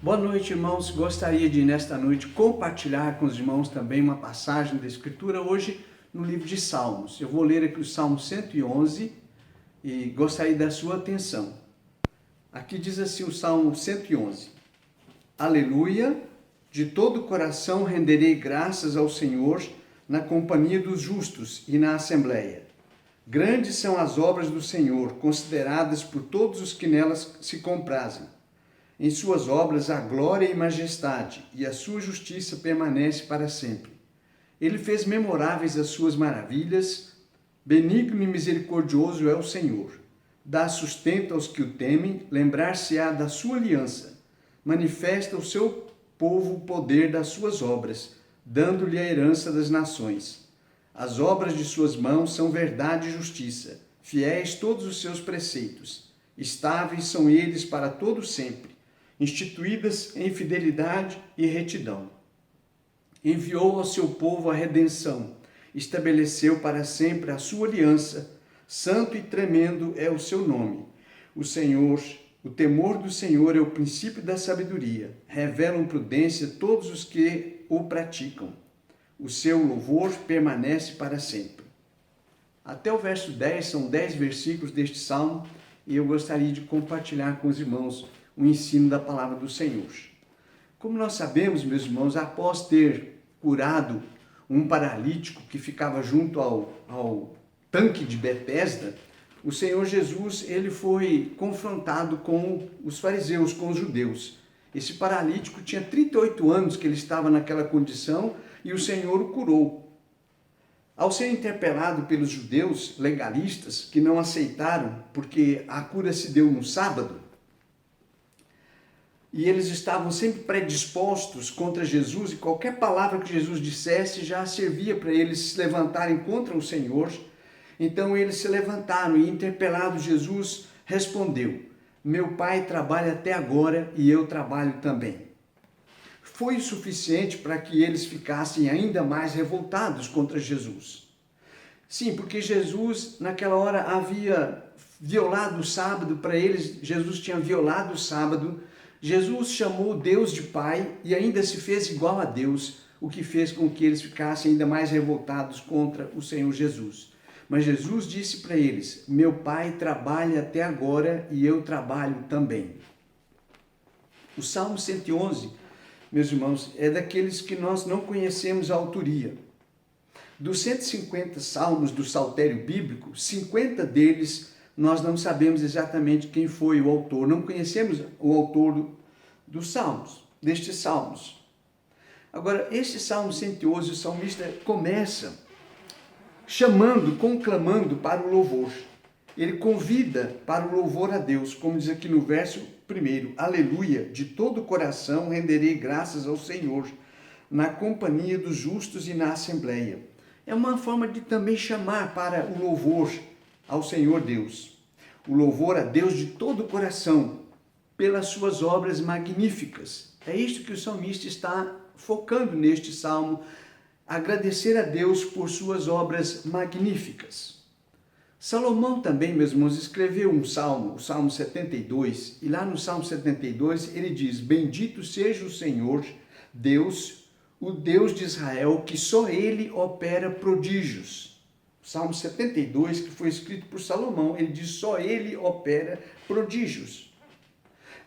Boa noite, irmãos. Gostaria de, nesta noite, compartilhar com os irmãos também uma passagem da Escritura, hoje no livro de Salmos. Eu vou ler aqui o Salmo 111 e gostaria da sua atenção. Aqui diz assim o Salmo 111. Aleluia, de todo o coração renderei graças ao Senhor na companhia dos justos e na assembleia. Grandes são as obras do Senhor, consideradas por todos os que nelas se comprazem. Em suas obras há glória e majestade, e a sua justiça permanece para sempre. Ele fez memoráveis as suas maravilhas, benigno e misericordioso é o Senhor. Dá sustento aos que o temem, lembrar-se-á da sua aliança. Manifesta ao seu povo o poder das suas obras, dando-lhe a herança das nações. As obras de suas mãos são verdade e justiça, fiéis todos os seus preceitos. Estáveis são eles para todo sempre, instituídas em fidelidade e retidão. Enviou ao seu povo a redenção, estabeleceu para sempre a sua aliança, santo e tremendo é o seu nome. O temor do Senhor é o princípio da sabedoria, revelam prudência todos os que o praticam. O seu louvor permanece para sempre. Até o verso 10, são 10 versículos deste salmo, e eu gostaria de compartilhar com os irmãos o ensino da palavra do Senhor. Como nós sabemos, meus irmãos, após ter curado um paralítico que ficava junto ao tanque de Betesda, o Senhor Jesus ele foi confrontado com os fariseus, com os judeus. Esse paralítico tinha 38 anos que ele estava naquela condição e o Senhor o curou. Ao ser interpelado pelos judeus legalistas, que não aceitaram, porque a cura se deu no sábado, e eles estavam sempre predispostos contra Jesus, e qualquer palavra que Jesus dissesse já servia para eles se levantarem contra o Senhor. Então eles se levantaram e, interpelado, Jesus respondeu: meu Pai trabalha até agora e eu trabalho também. Foi o suficiente para que eles ficassem ainda mais revoltados contra Jesus. Sim, porque Jesus naquela hora havia violado o sábado, para eles Jesus tinha violado o sábado. Jesus chamou Deus de Pai e ainda se fez igual a Deus, o que fez com que eles ficassem ainda mais revoltados contra o Senhor Jesus. Mas Jesus disse para eles: meu Pai trabalha até agora e eu trabalho também. O Salmo 111, meus irmãos, é daqueles que nós não conhecemos a autoria. Dos 150 salmos do saltério bíblico, 50 deles nós não sabemos exatamente quem foi o autor, não conhecemos o autor dos salmos, destes salmos. Agora, este Salmo 111, o salmista começa chamando, conclamando para o louvor. Ele convida para o louvor a Deus, como diz aqui no verso 1, aleluia, de todo o coração renderei graças ao Senhor, na companhia dos justos e na assembleia. É uma forma de também chamar para o louvor ao Senhor Deus. O louvor a Deus de todo o coração, pelas suas obras magníficas. É isto que o salmista está focando neste salmo, agradecer a Deus por suas obras magníficas. Salomão também, meus irmãos, escreveu um salmo, o Salmo 72, e lá no Salmo 72 ele diz: bendito seja o Senhor, Deus, o Deus de Israel, que só ele opera prodígios. O Salmo 72, que foi escrito por Salomão, ele diz: só ele opera prodígios.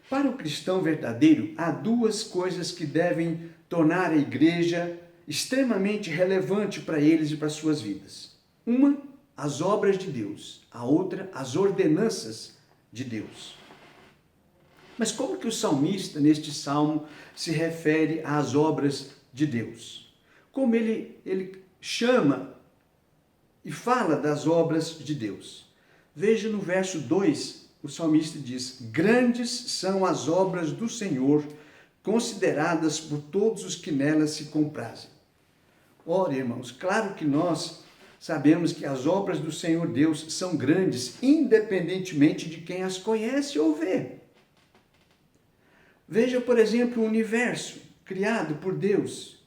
Para o cristão verdadeiro, há duas coisas que devem tornar a igreja extremamente relevante para eles e para suas vidas. Uma, as obras de Deus. A outra, as ordenanças de Deus. Mas como que o salmista, neste salmo, se refere às obras de Deus? Como ele chama e fala das obras de Deus? Veja no verso 2, o salmista diz: grandes são as obras do Senhor, consideradas por todos os que nelas se comprazem. Ora, irmãos, claro que nós sabemos que as obras do Senhor Deus são grandes, independentemente de quem as conhece ou vê. Veja, por exemplo, o universo criado por Deus,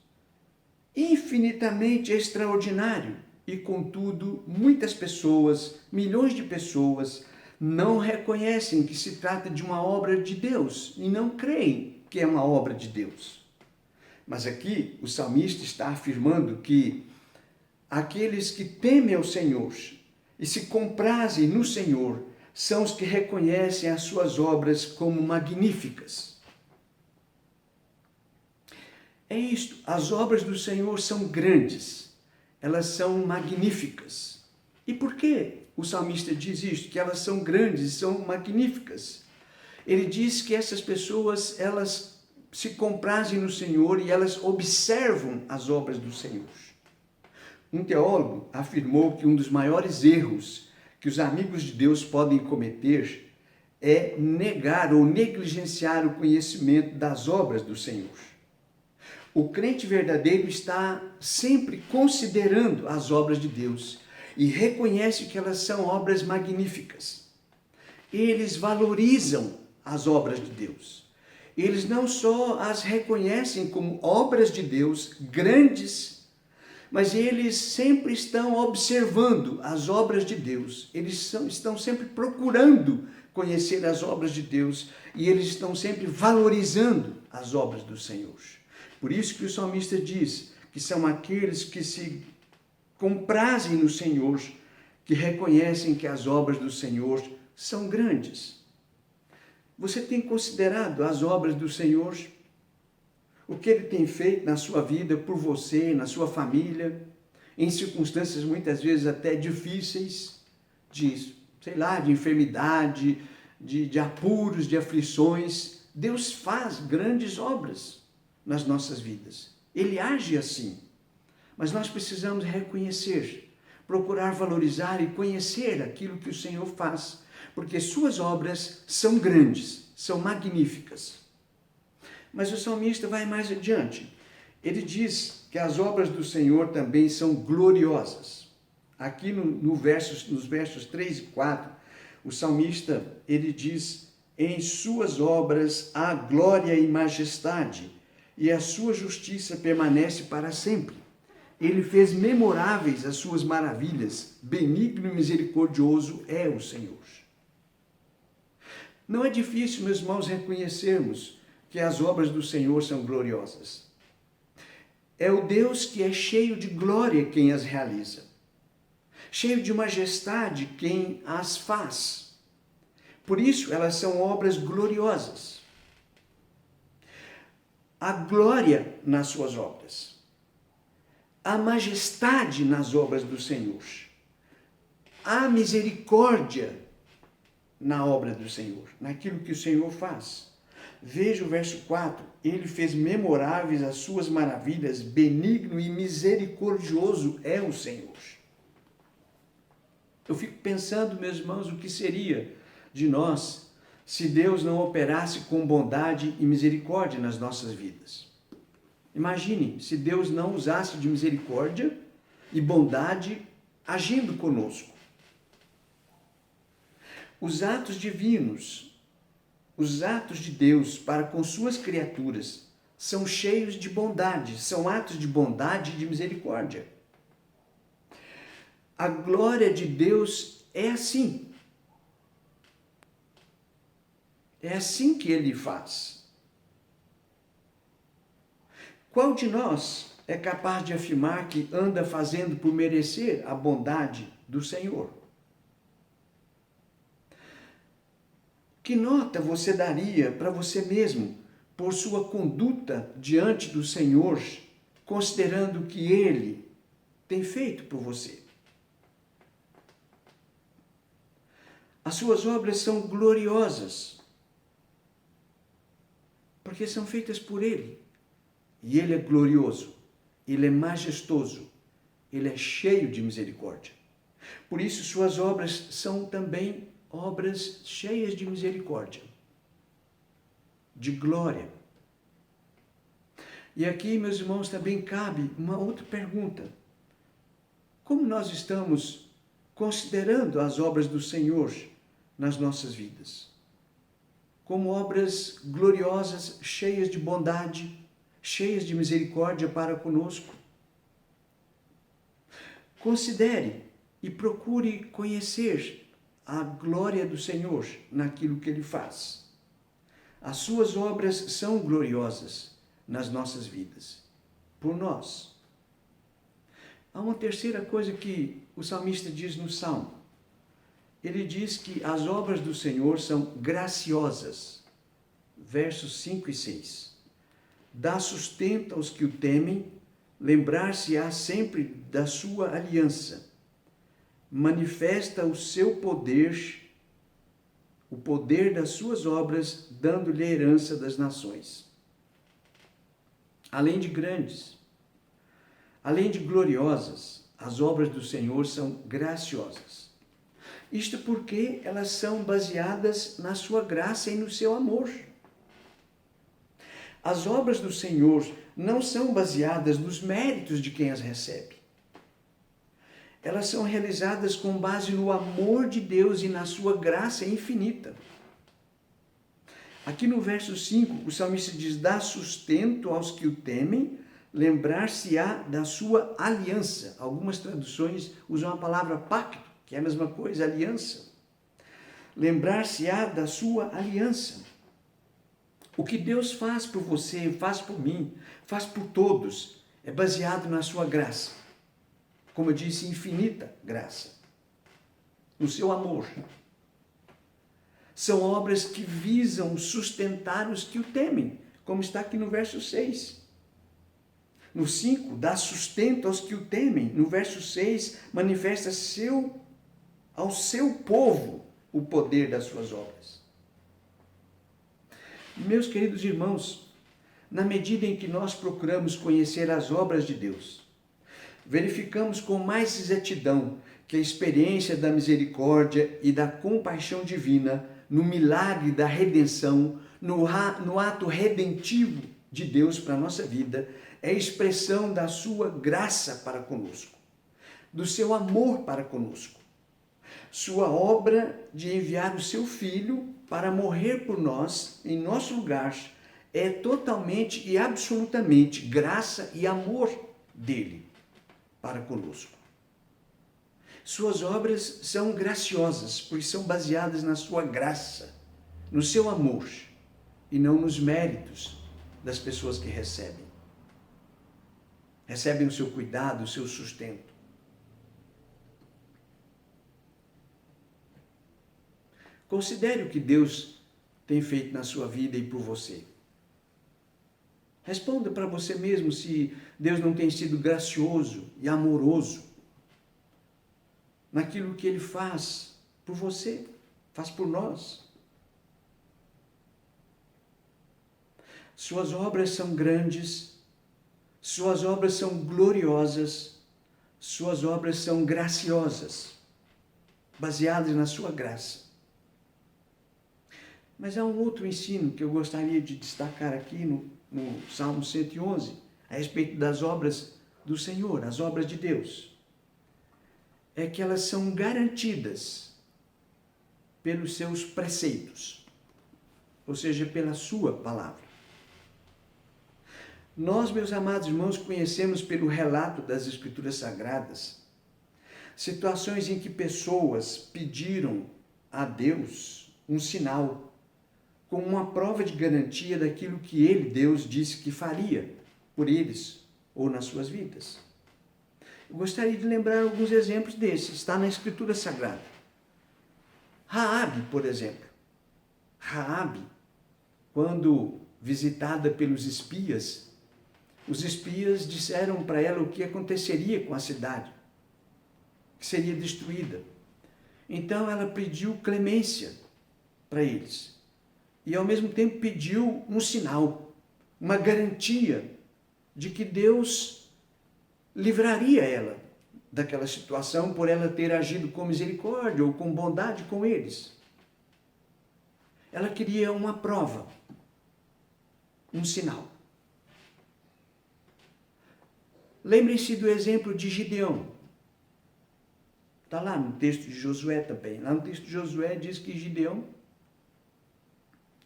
infinitamente extraordinário, e contudo, muitas pessoas, milhões de pessoas, não reconhecem que se trata de uma obra de Deus e não creem porque é uma obra de Deus. Mas aqui o salmista está afirmando que aqueles que temem ao Senhor e se comprazem no Senhor são os que reconhecem as suas obras como magníficas. É isto, as obras do Senhor são grandes, elas são magníficas. E por que o salmista diz isto? Que elas são grandes, são magníficas. Ele diz que essas pessoas, elas se comprazem no Senhor e elas observam as obras do Senhor. Um teólogo afirmou que um dos maiores erros que os amigos de Deus podem cometer é negar ou negligenciar o conhecimento das obras do Senhor. O crente verdadeiro está sempre considerando as obras de Deus e reconhece que elas são obras magníficas. Eles valorizam as obras de Deus. Eles não só as reconhecem como obras de Deus grandes, mas eles sempre estão observando as obras de Deus. Eles estão sempre procurando conhecer as obras de Deus e eles estão sempre valorizando as obras do Senhor. Por isso que o salmista diz que são aqueles que se comprazem no Senhor, que reconhecem que as obras do Senhor são grandes. Você tem considerado as obras do Senhor? O que Ele tem feito na sua vida, por você, na sua família, em circunstâncias muitas vezes até difíceis, de enfermidade, de apuros, de aflições. Deus faz grandes obras nas nossas vidas. Ele age assim. Mas nós precisamos reconhecer, procurar valorizar e conhecer aquilo que o Senhor faz, porque suas obras são grandes, são magníficas. Mas o salmista vai mais adiante. Ele diz que as obras do Senhor também são gloriosas. Aqui nos versos 3 e 4, o salmista, ele diz: em suas obras há glória e majestade, e a sua justiça permanece para sempre. Ele fez memoráveis as suas maravilhas, benigno e misericordioso é o Senhor. Não é difícil, meus irmãos, reconhecermos que as obras do Senhor são gloriosas. É o Deus que é cheio de glória quem as realiza, cheio de majestade quem as faz. Por isso, elas são obras gloriosas. A glória nas suas obras, a majestade nas obras do Senhor, a misericórdia na obra do Senhor, naquilo que o Senhor faz. Veja o verso 4, ele fez memoráveis as suas maravilhas, benigno e misericordioso é o Senhor. Eu fico pensando, meus irmãos, o que seria de nós se Deus não operasse com bondade e misericórdia nas nossas vidas. Imagine se Deus não usasse de misericórdia e bondade agindo conosco. Os atos divinos, os atos de Deus para com suas criaturas são cheios de bondade, são atos de bondade e de misericórdia. A glória de Deus é assim. É assim que Ele faz. Qual de nós é capaz de afirmar que anda fazendo por merecer a bondade do Senhor? Que nota você daria para você mesmo por sua conduta diante do Senhor, considerando o que Ele tem feito por você? As suas obras são gloriosas, porque são feitas por Ele. E Ele é glorioso, Ele é majestoso, Ele é cheio de misericórdia. Por isso, suas obras são também obras cheias de misericórdia, de glória. E aqui, meus irmãos, também cabe uma outra pergunta. Como nós estamos considerando as obras do Senhor nas nossas vidas? Como obras gloriosas, cheias de bondade, cheias de misericórdia para conosco? Considere e procure conhecer a glória do Senhor naquilo que Ele faz. As suas obras são gloriosas nas nossas vidas, por nós. Há uma terceira coisa que o salmista diz no Salmo. Ele diz que as obras do Senhor são graciosas. Versos 5 e 6. Dá sustento aos que o temem, lembrar-se-á sempre da sua aliança. Manifesta o seu poder, o poder das suas obras, dando-lhe a herança das nações. Além de grandes, além de gloriosas, as obras do Senhor são graciosas. Isto porque elas são baseadas na sua graça e no seu amor. As obras do Senhor não são baseadas nos méritos de quem as recebe. Elas são realizadas com base no amor de Deus e na sua graça infinita. Aqui no verso 5, o salmista diz: dá sustento aos que o temem, lembrar-se-á da sua aliança. Algumas traduções usam a palavra pacto, que é a mesma coisa, aliança. Lembrar-se-á da sua aliança. O que Deus faz por você, faz por mim, faz por todos, é baseado na sua graça. Como eu disse, infinita graça. No seu amor. São obras que visam sustentar os que o temem, como está aqui no verso 6. No 5, dá sustento aos que o temem. No verso 6, manifesta ao seu povo o poder das suas obras. Meus queridos irmãos, na medida em que nós procuramos conhecer as obras de Deus, verificamos com mais exatidão que a experiência da misericórdia e da compaixão divina, no milagre da redenção, no ato redentivo de Deus para a nossa vida, é expressão da sua graça para conosco, do seu amor para conosco. Sua obra de enviar o seu Filho para morrer por nós, em nosso lugar, é totalmente e absolutamente graça e amor dele para conosco. Suas obras são graciosas, pois são baseadas na sua graça, no seu amor, e não nos méritos das pessoas que recebem. Recebem o seu cuidado, o seu sustento. Considere o que Deus tem feito na sua vida e por você. Responda para você mesmo se Deus não tem sido gracioso e amoroso naquilo que Ele faz por você, faz por nós. Suas obras são grandes, suas obras são gloriosas, suas obras são graciosas, baseadas na sua graça. Mas há um outro ensino que eu gostaria de destacar aqui no Salmo 111, a respeito das obras do Senhor, as obras de Deus. É que elas são garantidas pelos seus preceitos, ou seja, pela sua palavra. Nós, meus amados irmãos, conhecemos pelo relato das Escrituras Sagradas situações em que pessoas pediram a Deus um sinal, como uma prova de garantia daquilo que Ele, Deus, disse que faria por eles ou nas suas vidas. Eu gostaria de lembrar alguns exemplos desses, está na Escritura Sagrada. Raabe, por exemplo. Raabe, quando visitada pelos espias, os espias disseram para ela o que aconteceria com a cidade, que seria destruída. Então ela pediu clemência para eles. E ao mesmo tempo pediu um sinal, uma garantia de que Deus livraria ela daquela situação por ela ter agido com misericórdia ou com bondade com eles. Ela queria uma prova, um sinal. Lembrem-se do exemplo de Gideão. Está lá no texto de Josué também. Lá no texto de Josué diz que Gideão,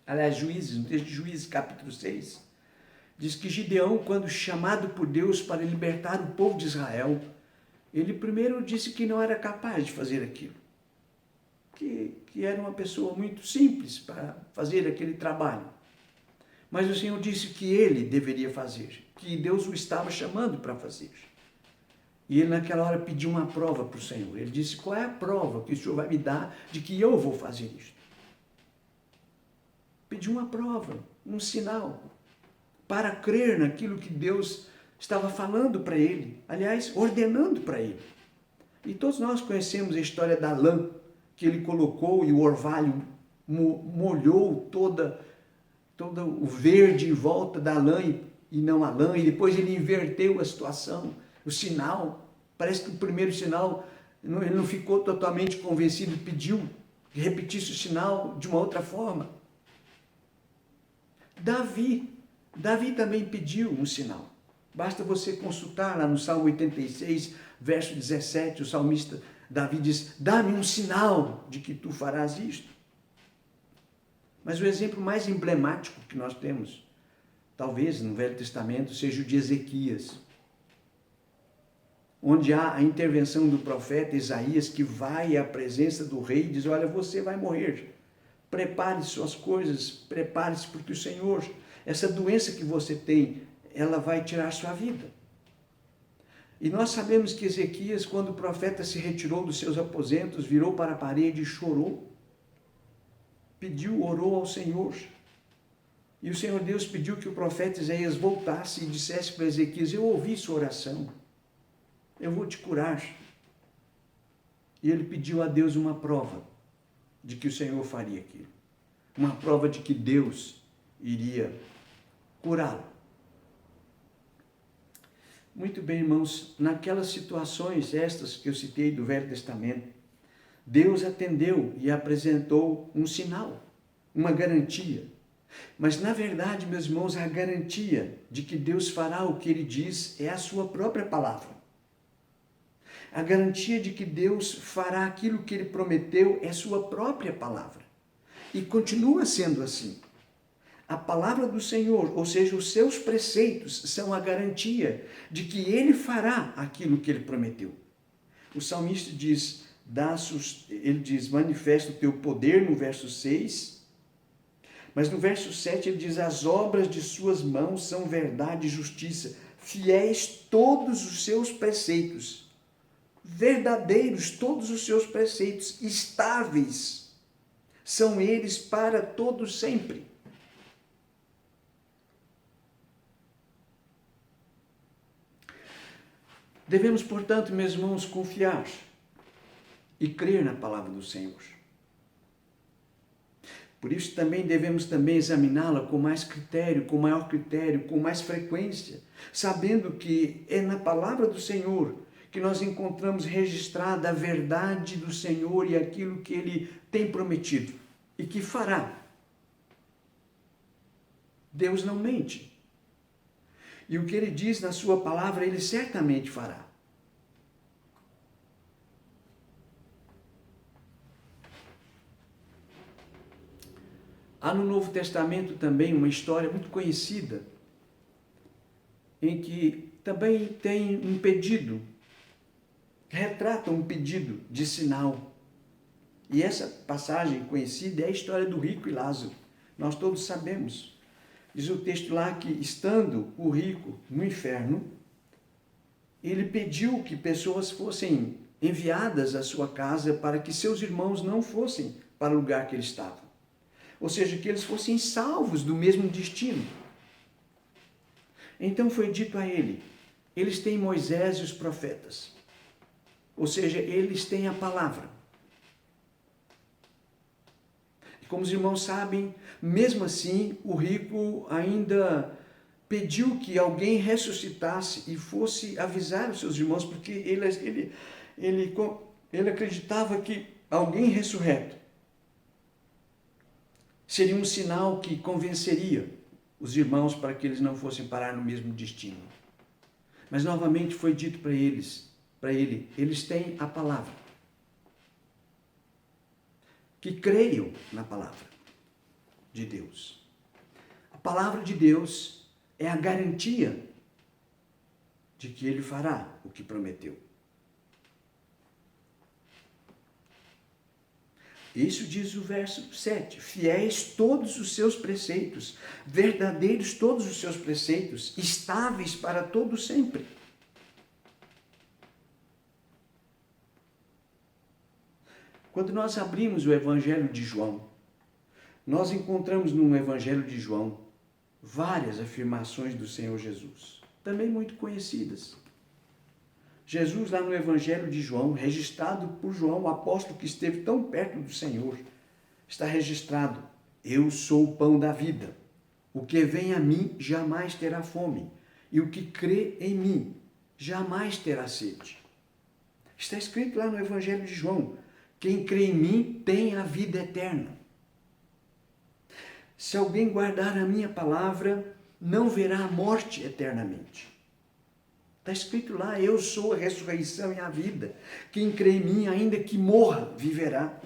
aliás, Juízes, no texto de Juízes, capítulo 6, diz que Gideão, quando chamado por Deus para libertar o povo de Israel, ele primeiro disse que não era capaz de fazer aquilo, que era uma pessoa muito simples para fazer aquele trabalho. Mas o Senhor disse que ele deveria fazer, que Deus o estava chamando para fazer. E ele naquela hora pediu uma prova para o Senhor. Ele disse, qual é a prova que o Senhor vai me dar de que eu vou fazer isso? Pediu uma prova, um sinal, para crer naquilo que Deus estava falando para ele, aliás, ordenando para ele. E todos nós conhecemos a história da lã que ele colocou e o orvalho molhou todo o verde em volta da lã e não a lã, e depois ele inverteu a situação, o sinal. Parece que o primeiro sinal, ele não ficou totalmente convencido, pediu que repetisse o sinal de uma outra forma. Davi também pediu um sinal. Basta você consultar lá no Salmo 86, verso 17, o salmista Davi diz, dá-me um sinal de que tu farás isto. Mas o exemplo mais emblemático que nós temos, talvez no Velho Testamento, seja o de Ezequias, onde há a intervenção do profeta Isaías, que vai à presença do rei e diz, olha, você vai morrer. Prepare suas coisas, prepare-se, porque o Senhor, essa doença que você tem, ela vai tirar sua vida. E nós sabemos que Ezequias, quando o profeta se retirou dos seus aposentos, virou para a parede e chorou. Pediu, orou ao Senhor. E o Senhor Deus pediu que o profeta Isaías voltasse e dissesse para Ezequias, eu ouvi sua oração, eu vou te curar. E ele pediu a Deus uma prova de que o Senhor faria aquilo. Uma prova de que Deus iria curá-lo. Muito bem, irmãos, naquelas situações estas que eu citei do Velho Testamento, Deus atendeu e apresentou um sinal, uma garantia. Mas, na verdade, meus irmãos, a garantia de que Deus fará o que Ele diz é a sua própria palavra. A garantia de que Deus fará aquilo que Ele prometeu é sua própria palavra. E continua sendo assim. A palavra do Senhor, ou seja, os seus preceitos, são a garantia de que Ele fará aquilo que Ele prometeu. O salmista diz, ele diz, manifesta o teu poder no verso 6, mas no verso 7 ele diz, as obras de suas mãos são verdade e justiça, fiéis todos os seus preceitos, verdadeiros todos os seus preceitos, estáveis são eles para todos sempre. Devemos, portanto, meus irmãos, confiar e crer na palavra do Senhor. Por isso também devemos examiná-la com mais critério, com maior critério, com mais frequência, sabendo que é na palavra do Senhor que nós encontramos registrada a verdade do Senhor e aquilo que Ele tem prometido e que fará. Deus não mente. E o que Ele diz na sua palavra, Ele certamente fará. Há no Novo Testamento também uma história muito conhecida, em que também tem um pedido, retrata um pedido de sinal. E essa passagem conhecida é a história do rico e Lázaro. Nós todos sabemos. Diz o texto lá que, estando o rico no inferno, ele pediu que pessoas fossem enviadas à sua casa para que seus irmãos não fossem para o lugar que ele estava. Ou seja, que eles fossem salvos do mesmo destino. Então foi dito a ele, eles têm Moisés e os profetas. Ou seja, eles têm a palavra. E como os irmãos sabem, mesmo assim, o rico ainda pediu que alguém ressuscitasse e fosse avisar os seus irmãos, porque ele acreditava que alguém ressurreto seria um sinal que convenceria os irmãos para que eles não fossem parar no mesmo destino. Mas novamente foi dito para ele, eles têm a palavra. Que creiam na palavra de Deus. A palavra de Deus é a garantia de que Ele fará o que prometeu. Isso diz o verso 7. Fiéis todos os seus preceitos, verdadeiros todos os seus preceitos, estáveis para todo sempre. Quando nós abrimos o Evangelho de João, nós encontramos no Evangelho de João várias afirmações do Senhor Jesus, também muito conhecidas. Jesus, lá no Evangelho de João, registrado por João, o apóstolo que esteve tão perto do Senhor, está registrado: eu sou o pão da vida. O que vem a mim jamais terá fome, e o que crê em mim jamais terá sede. Está escrito lá no Evangelho de João: quem crê em mim tem a vida eterna. Se alguém guardar a minha palavra, não verá a morte eternamente. Está escrito lá: eu sou a ressurreição e a vida. Quem crê em mim, ainda que morra, viverá.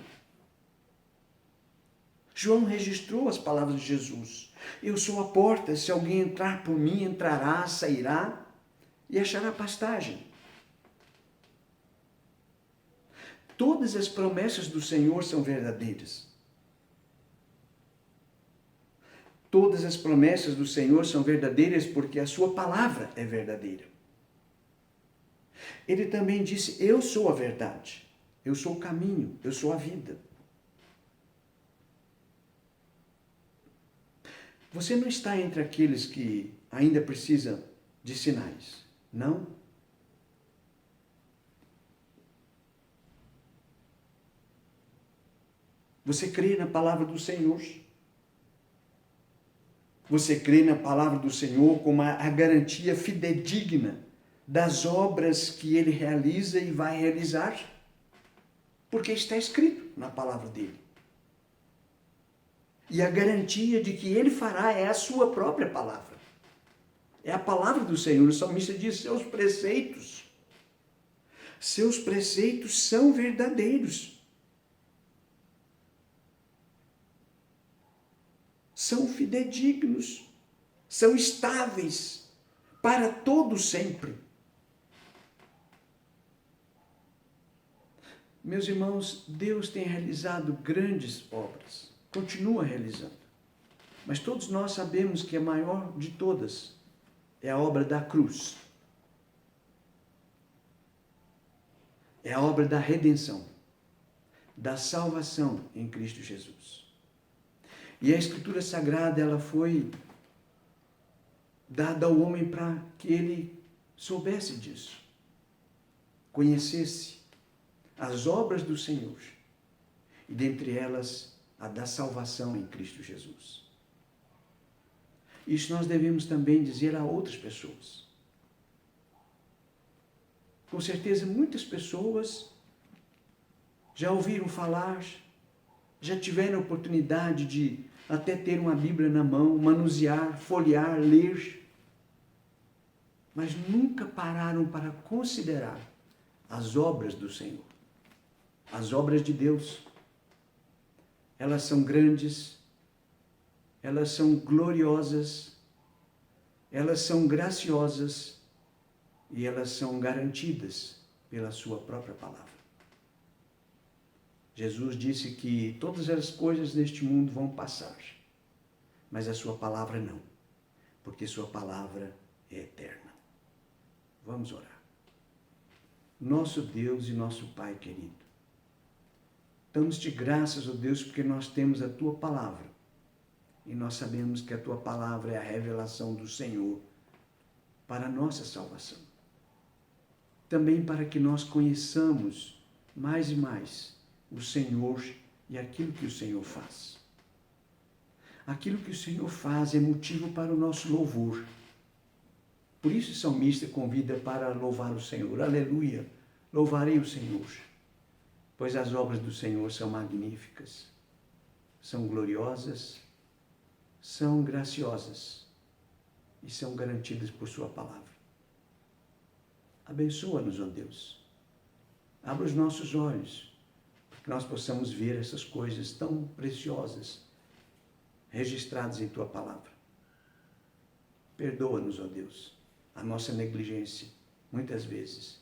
João registrou as palavras de Jesus: eu sou a porta, se alguém entrar por mim, entrará, sairá e achará pastagem. Todas as promessas do Senhor são verdadeiras. Todas as promessas do Senhor são verdadeiras porque a sua palavra é verdadeira. Ele também disse: eu sou a verdade, eu sou o caminho, eu sou a vida. Você não está entre aqueles que ainda precisam de sinais, não? Você crê na palavra do Senhor? Você crê na palavra do Senhor como a garantia fidedigna das obras que Ele realiza e vai realizar? Porque está escrito na palavra dele. E a garantia de que Ele fará é a sua própria palavra. É a palavra do Senhor. O salmista diz: seus preceitos são verdadeiros. São fidedignos, são estáveis para todo sempre. Meus irmãos, Deus tem realizado grandes obras, continua realizando. Mas todos nós sabemos que a maior de todas é a obra da cruz. É a obra da redenção, da salvação em Cristo Jesus. E a Escritura Sagrada, ela foi dada ao homem para que ele soubesse disso, conhecesse as obras do Senhor, e dentre elas a da salvação em Cristo Jesus. Isso nós devemos também dizer a outras pessoas. Com certeza muitas pessoas já ouviram falar, já tiveram a oportunidade de até ter uma Bíblia na mão, manusear, folhear, ler, mas nunca pararam para considerar as obras do Senhor, as obras de Deus. Elas são grandes, elas são gloriosas, elas são graciosas e elas são garantidas pela sua própria palavra. Jesus disse que todas as coisas deste mundo vão passar, mas a sua palavra não, porque sua palavra é eterna. Vamos orar. Nosso Deus e nosso Pai querido, damos-te graças, ó Deus, porque nós temos a tua palavra e nós sabemos que a tua palavra é a revelação do Senhor para a nossa salvação. Também para que nós conheçamos mais e mais o Senhor e aquilo que o Senhor faz. Aquilo que o Senhor faz é motivo para o nosso louvor. Por isso o salmista convida para louvar o Senhor. Aleluia! Louvarei o Senhor, pois as obras do Senhor são magníficas, são gloriosas, são graciosas e são garantidas por sua palavra. Abençoa-nos, ó Deus. Abra os nossos olhos, que nós possamos ver essas coisas tão preciosas registradas em tua palavra. Perdoa-nos, ó Deus, a nossa negligência, muitas vezes.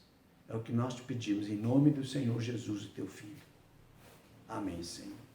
É o que nós te pedimos em nome do Senhor Jesus, teu Filho. Amém, Senhor.